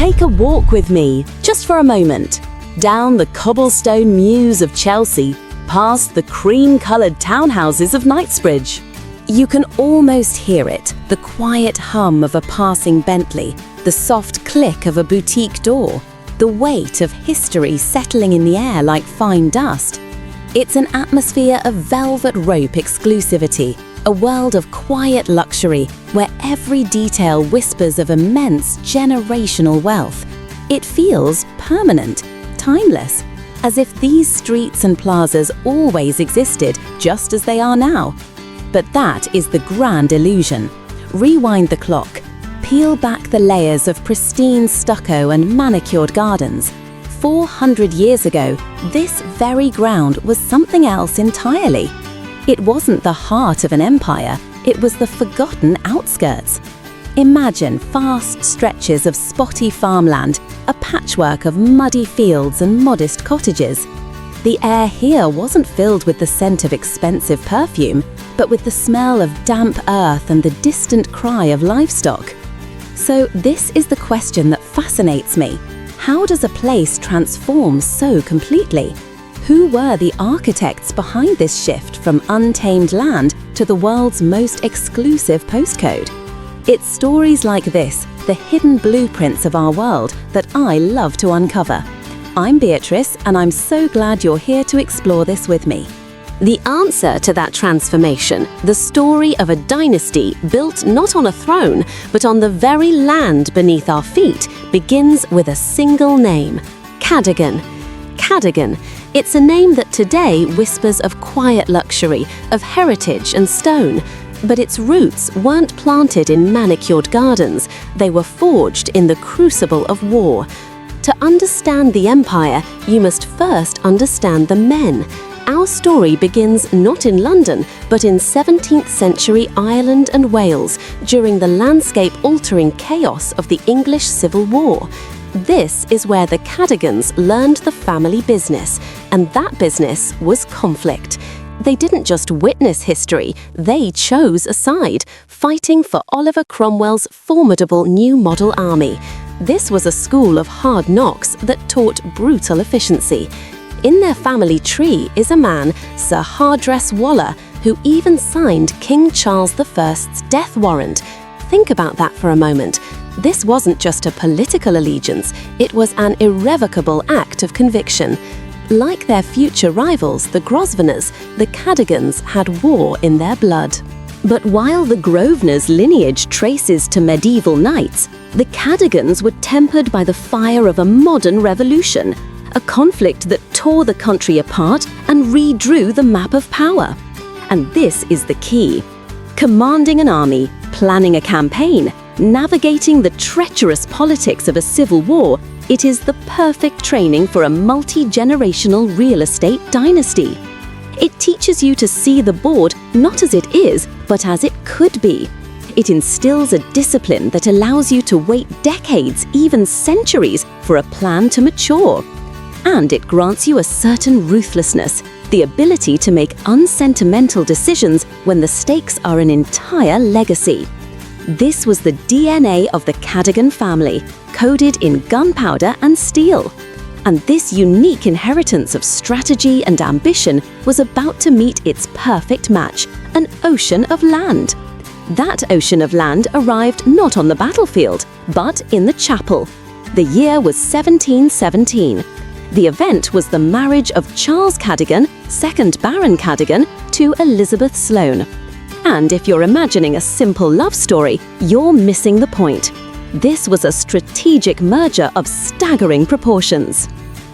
Take a walk with me, just for a moment, down the cobblestone mews of Chelsea, past the cream-coloured townhouses of Knightsbridge. You can almost hear it, the quiet hum of a passing Bentley, the soft click of a boutique door, the weight of history settling in the air like fine dust. It's an atmosphere of velvet rope exclusivity, a world of quiet luxury where every detail whispers of immense generational wealth. It feels permanent, timeless, as if these streets and plazas always existed just as they are now. But that is the grand illusion. Rewind the clock, peel back the layers of pristine stucco and manicured gardens. 400 years ago, this very ground was something else entirely. It wasn't the heart of an empire, it was the forgotten outskirts. Imagine vast stretches of spotty farmland, a patchwork of muddy fields and modest cottages. The air here wasn't filled with the scent of expensive perfume, but with the smell of damp earth and the distant cry of livestock. So this is the question that fascinates me. How does a place transform so completely? Who were the architects behind this shift from untamed land to the world's most exclusive postcode? It's stories like this, the hidden blueprints of our world, that I love to uncover. I'm Beatrice, and I'm so glad you're here to explore this with me. The answer to that transformation, the story of a dynasty built not on a throne, but on the very land beneath our feet, begins with a single name: Cadogan. Cadogan. It's a name that today whispers of quiet luxury, of heritage and stone. But its roots weren't planted in manicured gardens, they were forged in the crucible of war. To understand the empire, you must first understand the men. Our story begins not in London, but in 17th century Ireland and Wales, during the landscape-altering chaos of the English Civil War. This is where the Cadogans learned the family business, and that business was conflict. They didn't just witness history, they chose a side, fighting for Oliver Cromwell's formidable new model army. This was a school of hard knocks that taught brutal efficiency. In their family tree is a man, Sir Hardress Waller, who even signed King Charles I's death warrant. Think about that for a moment. This wasn't just a political allegiance, it was an irrevocable act of conviction. Like their future rivals, the Grosvenors, the Cadogans had war in their blood. But while the Grosvenors' lineage traces to medieval knights, the Cadogans were tempered by the fire of a modern revolution, a conflict that tore the country apart and redrew the map of power. And this is the key. Commanding an army, planning a campaign, navigating the treacherous politics of a civil war, it is the perfect training for a multi-generational real estate dynasty. It teaches you to see the board not as it is, but as it could be. It instills a discipline that allows you to wait decades, even centuries, for a plan to mature. And it grants you a certain ruthlessness, the ability to make unsentimental decisions when the stakes are an entire legacy. This was the DNA of the Cadogan family, coded in gunpowder and steel. And this unique inheritance of strategy and ambition was about to meet its perfect match, an ocean of land. That ocean of land arrived not on the battlefield, but in the chapel. The year was 1717. The event was the marriage of Charles Cadogan, 2nd Baron Cadogan, to Elizabeth Sloane. And if you're imagining a simple love story, you're missing the point. This was a strategic merger of staggering proportions.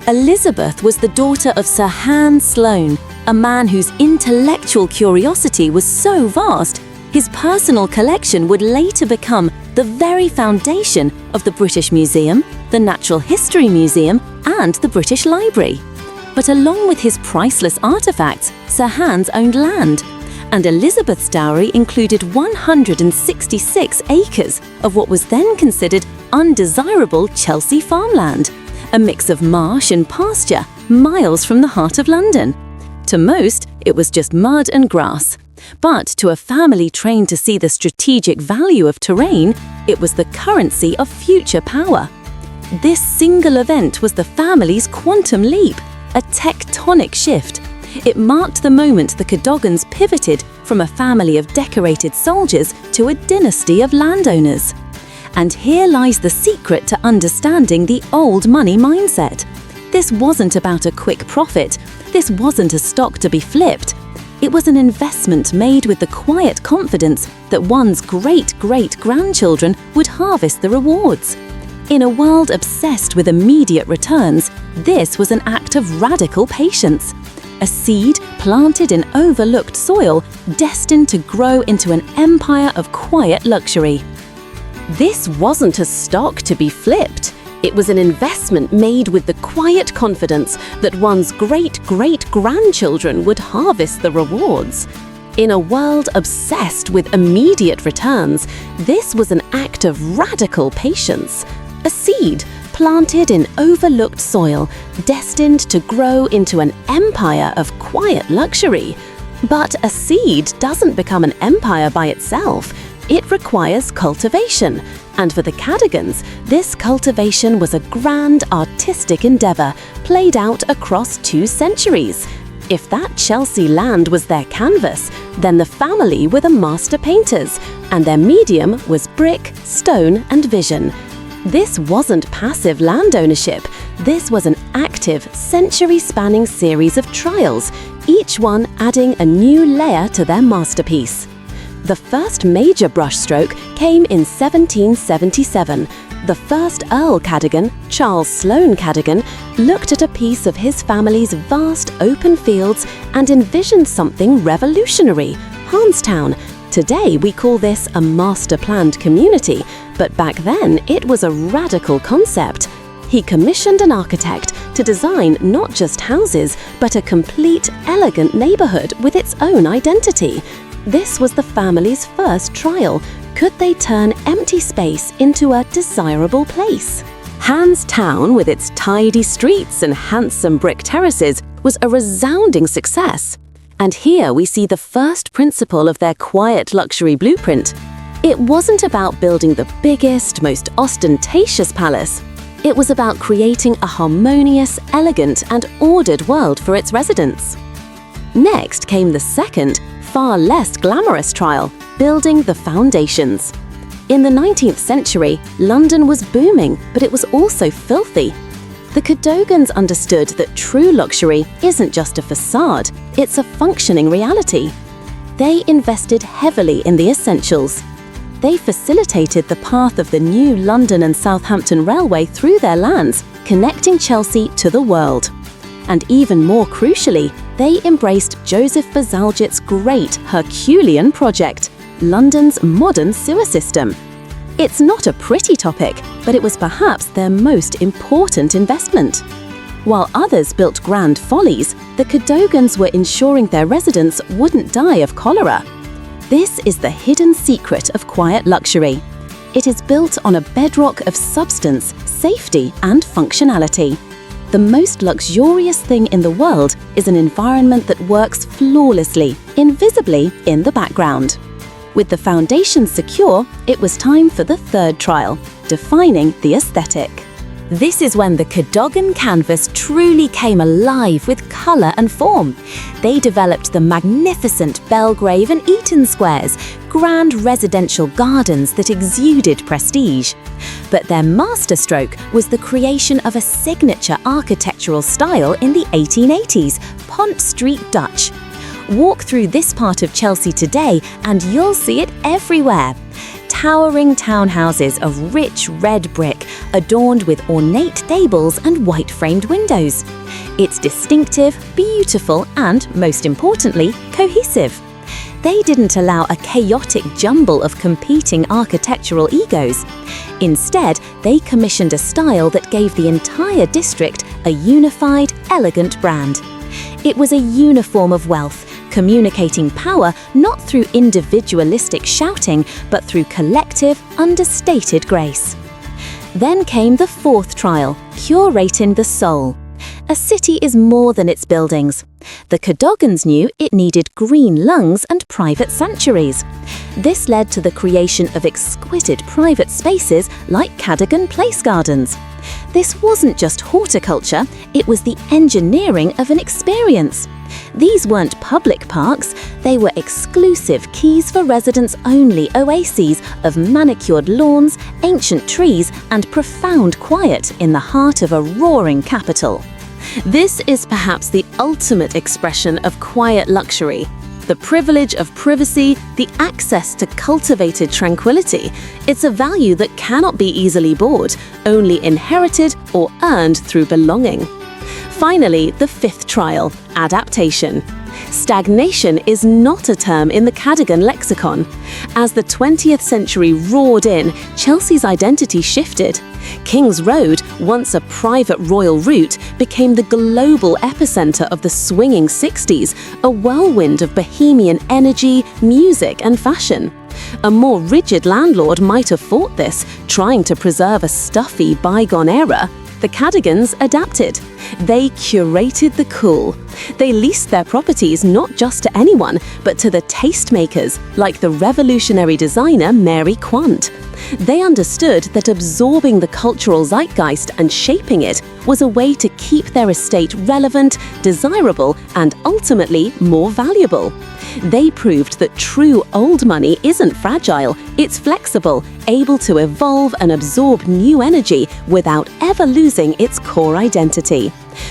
Elizabeth was the daughter of Sir Hans Sloane, a man whose intellectual curiosity was so vast, his personal collection would later become the very foundation of the British Museum, the Natural History Museum, and the British Library. But along with his priceless artifacts, Sir Hans owned land. And Elizabeth's dowry included 166 acres of what was then considered undesirable Chelsea farmland, a mix of marsh and pasture miles from the heart of London. To most, it was just mud and grass. But to a family trained to see the strategic value of terrain, it was the currency of future power. This single event was the family's quantum leap, a tectonic shift. It marked the moment the Cadogans pivoted from a family of decorated soldiers to a dynasty of landowners. And here lies the secret to understanding the old money mindset. This wasn't about a quick profit. This wasn't a stock to be flipped. It was an investment made with the quiet confidence that one's great-great-grandchildren would harvest the rewards. In a world obsessed with immediate returns, this was an act of radical patience. A seed planted in overlooked soil, destined to grow into an empire of quiet luxury. This wasn't a stock to be flipped. It was an investment made with the quiet confidence that one's great-great-grandchildren would harvest the rewards. In a world obsessed with immediate returns, this was an act of radical patience. A seed planted in overlooked soil, destined to grow into an empire of quiet luxury. But a seed doesn't become an empire by itself. It requires cultivation. And for the Cadogans, this cultivation was a grand artistic endeavor played out across 2 centuries. If that Chelsea land was their canvas, then the family were the master painters, and their medium was brick, stone, and vision. This wasn't passive land ownership. This was an active, century-spanning series of trials, each one adding a new layer to their masterpiece. The first major brushstroke came in 1777. The first Earl Cadogan, Charles Sloane Cadogan, looked at a piece of his family's vast open fields and envisioned something revolutionary: Haunstown. Today we call this a master-planned community, but back then it was a radical concept. He commissioned an architect to design not just houses, but a complete, elegant neighborhood with its own identity. This was the family's first trial. Could they turn empty space into a desirable place? Haunstown, with its tidy streets and handsome brick terraces, was a resounding success. And here we see the first principle of their quiet luxury blueprint. It wasn't about building the biggest, most ostentatious palace. It was about creating a harmonious, elegant, and ordered world for its residents. Next came the second, far less glamorous trial: building the foundations. In the 19th century, London was booming, but it was also filthy. The Cadogans understood that true luxury isn't just a facade, it's a functioning reality. They invested heavily in the essentials. They facilitated the path of the new London and Southampton Railway through their lands, connecting Chelsea to the world. And even more crucially, they embraced Joseph Bazalgette's great Herculean project, London's modern sewer system. It's not a pretty topic, but it was perhaps their most important investment. While others built grand follies, the Cadogans were ensuring their residents wouldn't die of cholera. This is the hidden secret of quiet luxury. It is built on a bedrock of substance, safety, and functionality. The most luxurious thing in the world is an environment that works flawlessly, invisibly in the background. With the foundations secure, it was time for the third trial: defining the aesthetic. This is when the Cadogan canvas truly came alive with colour and form. They developed the magnificent Belgrave and Eaton squares, grand residential gardens that exuded prestige. But their masterstroke was the creation of a signature architectural style in the 1880s, Pont Street Dutch. Walk through this part of Chelsea today and you'll see it everywhere. Towering townhouses of rich red brick, adorned with ornate gables and white-framed windows. It's distinctive, beautiful, and, most importantly, cohesive. They didn't allow a chaotic jumble of competing architectural egos. Instead, they commissioned a style that gave the entire district a unified, elegant brand. It was a uniform of wealth, communicating power not through individualistic shouting, but through collective, understated grace. Then came the fourth trial: curating the soul. A city is more than its buildings. The Cadogans knew it needed green lungs and private sanctuaries. This led to the creation of exquisite private spaces like Cadogan Place Gardens. This wasn't just horticulture, it was the engineering of an experience. These weren't public parks, they were exclusive keys for residents-only oases of manicured lawns, ancient trees, and profound quiet in the heart of a roaring capital. This is perhaps the ultimate expression of quiet luxury. The privilege of privacy, the access to cultivated tranquility. It's a value that cannot be easily bought, only inherited or earned through belonging. Finally, the fifth trial, adaptation. Stagnation is not a term in the Cadogan lexicon. As the 20th century roared in, Chelsea's identity shifted. King's Road, once a private royal route, became the global epicenter of the swinging 60s, a whirlwind of bohemian energy, music, and fashion. A more rigid landlord might have fought this, trying to preserve a stuffy, bygone era. The Cadogans adapted. They curated the cool. They leased their properties not just to anyone, but to the tastemakers, like the revolutionary designer Mary Quant. They understood that absorbing the cultural zeitgeist and shaping it was a way to keep their estate relevant, desirable, and ultimately more valuable. They proved that true old money isn't fragile, it's flexible, able to evolve and absorb new energy without ever losing its core identity.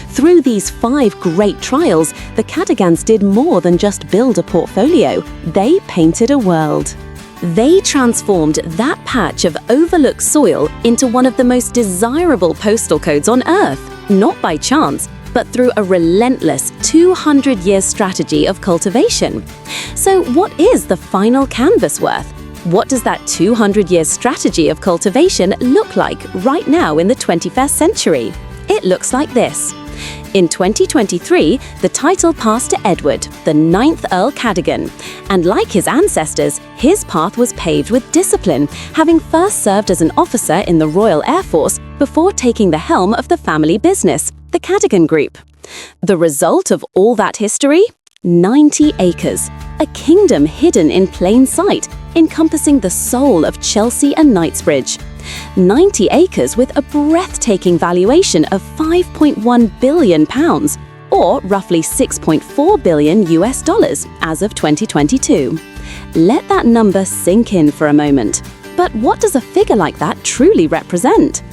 Through these 5 great trials, the Cadogans did more than just build a portfolio, they painted a world. They transformed that patch of overlooked soil into one of the most desirable postal codes on Earth, not by chance, but through a relentless 200-year strategy of cultivation. So what is the final canvas worth? What does that 200-year strategy of cultivation look like right now in the 21st century? It looks like this. In 2023, the title passed to Edward, the 9th Earl Cadogan, and like his ancestors, his path was paved with discipline, having first served as an officer in the Royal Air Force before taking the helm of the family business, the Cadogan Group. The result of all that history? 90 acres, a kingdom hidden in plain sight, encompassing the soul of Chelsea and Knightsbridge. 90 acres with a breathtaking valuation of £5.1 billion, or roughly $6.4 billion as of 2022. Let that number sink in for a moment. But what does a figure like that truly represent?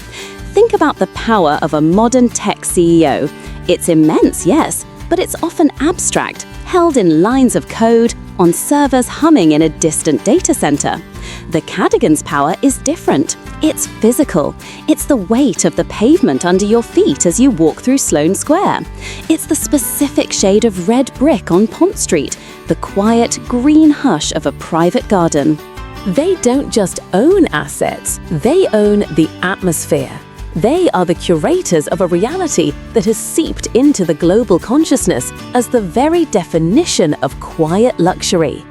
Think about the power of a modern tech CEO. It's immense, yes, but it's often abstract, held in lines of code, on servers humming in a distant data center. The Cadogan's power is different. It's physical. It's the weight of the pavement under your feet as you walk through Sloane Square. It's the specific shade of red brick on Pont Street, the quiet green hush of a private garden. They don't just own assets, they own the atmosphere. They are the curators of a reality that has seeped into the global consciousness as the very definition of quiet luxury.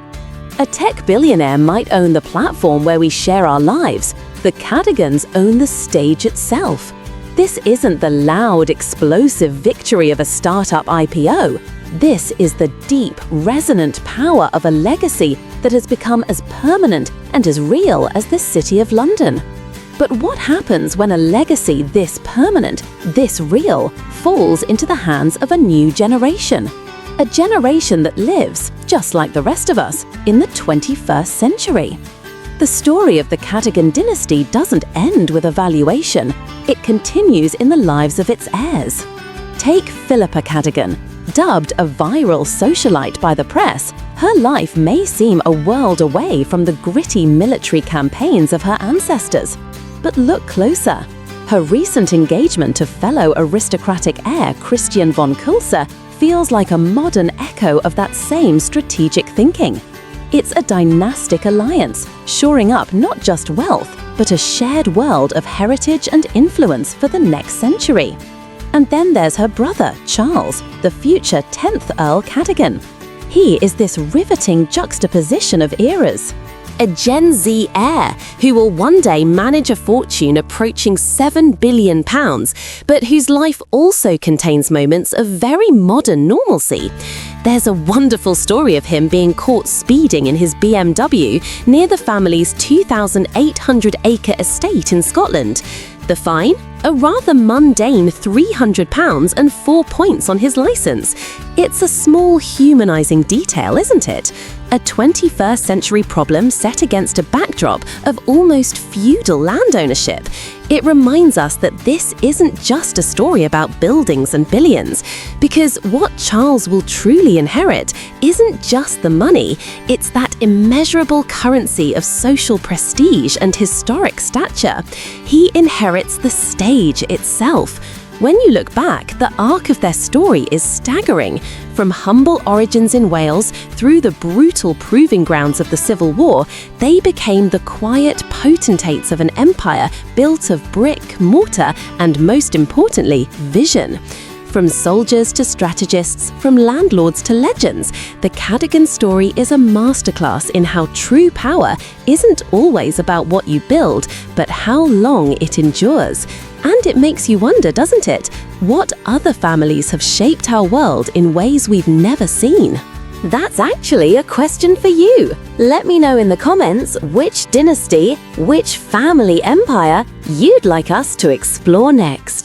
A tech billionaire might own the platform where we share our lives. The Cadogans own the stage itself. This isn't the loud, explosive victory of a startup IPO. This is the deep, resonant power of a legacy that has become as permanent and as real as the City of London. But what happens when a legacy this permanent, this real, falls into the hands of a new generation? A generation that lives, just like the rest of us, in the 21st century. The story of the Cadogan dynasty doesn't end with a valuation. It continues in the lives of its heirs. Take Philippa Cadogan. Dubbed a viral socialite by the press, her life may seem a world away from the gritty military campaigns of her ancestors. But look closer. Her recent engagement to fellow aristocratic heir Christian von Kulser feels like a modern echo of that same strategic thinking. It's a dynastic alliance, shoring up not just wealth, but a shared world of heritage and influence for the next century. And then there's her brother, Charles, the future 10th Earl Cadogan. He is this riveting juxtaposition of eras. A Gen Z heir who will one day manage a fortune approaching £7 billion, but whose life also contains moments of very modern normalcy. There's a wonderful story of him being caught speeding in his BMW near the family's 2,800-acre estate in Scotland. The fine? a rather mundane £300 and 4 points on his license. It's a small humanizing detail, isn't it? A 21st century problem set against a backdrop of almost feudal land ownership. It reminds us that this isn't just a story about buildings and billions, because what Charles will truly inherit isn't just the money, it's that immeasurable currency of social prestige and historic stature. He inherits the stage itself. When you look back, the arc of their story is staggering. From humble origins in Wales through the brutal proving grounds of the Civil War, they became the quiet potentates of an empire built of brick, mortar, and most importantly, vision. From soldiers to strategists, from landlords to legends, the Cadogan story is a masterclass in how true power isn't always about what you build, but how long it endures. And it makes you wonder, doesn't it? What other families have shaped our world in ways we've never seen? That's actually a question for you. Let me know in the comments which dynasty, which family empire you'd like us to explore next.